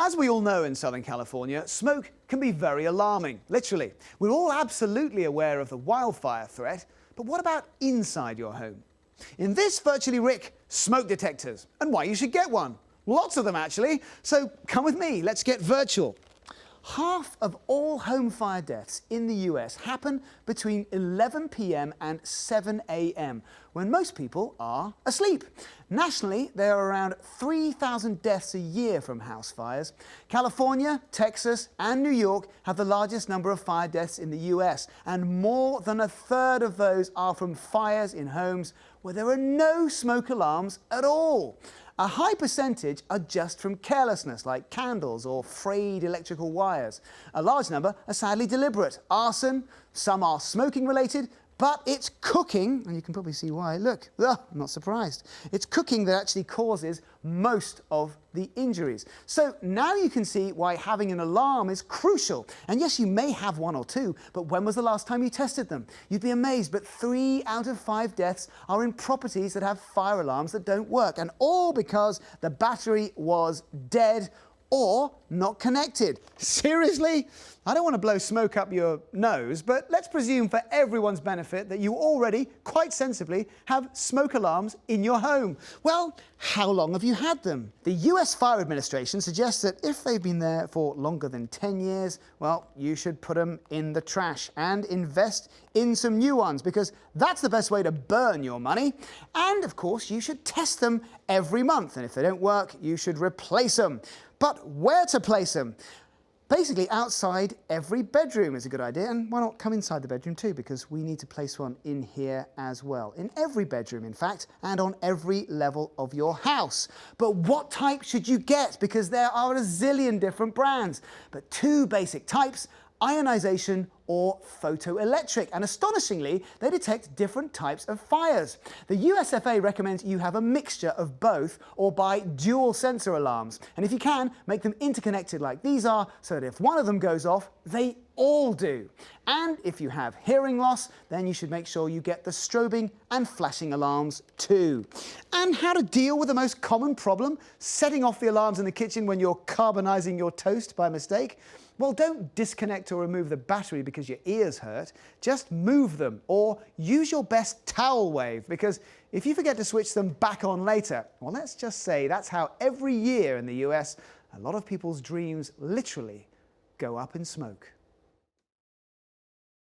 As we all know in Southern California, smoke can be very alarming, literally. We're all absolutely aware of the wildfire threat, but what about inside your home? In this Virtually Rick, smoke detectors, and why you should get one. Lots of them actually, so come with me, let's get virtual. Half of all home fire deaths in the US happen between 11 p.m. and 7 a.m., when most people are asleep. Nationally, there are around 3,000 deaths a year from house fires. California, Texas, and New York have the largest number of fire deaths in the US, and more than a third of those are from fires in homes where there are no smoke alarms at all. A high percentage are just from carelessness, like candles or frayed electrical wires. A large number are sadly deliberate. Arson, some are smoking related, but it's cooking, and you can probably see why. Look, I'm not surprised. It's cooking that actually causes most of the injuries. So now you can see why having an alarm is crucial. And yes, you may have one or two, but when was the last time you tested them? You'd be amazed, but 3 out of 5 deaths are in properties that have fire alarms that don't work, and all because the battery was dead or not connected. Seriously? I don't want to blow smoke up your nose, but let's presume for everyone's benefit that you already, quite sensibly, have smoke alarms in your home. Well, how long have you had them? The US Fire Administration suggests that if they've been there for longer than 10 years, well, you should put them in the trash and invest in some new ones, because that's the best way to burn your money. And of course, you should test them every month, and if they don't work, you should replace them. But where to place them? Basically, outside every bedroom is a good idea, and why not come inside the bedroom too, because we need to place one in here as well. In every bedroom, in fact, and on every level of your house. But what type should you get? Because there are a zillion different brands, but 2 basic types: ionization or photoelectric, and astonishingly, they detect different types of fires. The USFA recommends you have a mixture of both or buy dual sensor alarms, and if you can, make them interconnected like these are, so that if one of them goes off, they all do. And if you have hearing loss, then you should make sure you get the strobing and flashing alarms too. And how to deal with the most common problem, setting off the alarms in the kitchen when you're carbonizing your toast by mistake? Well, don't disconnect or remove the battery because your ears hurt. Just move them, or use your best towel wave, because if you forget to switch them back on later, well, let's just say that's how every year in the US, a lot of people's dreams literally go up in smoke.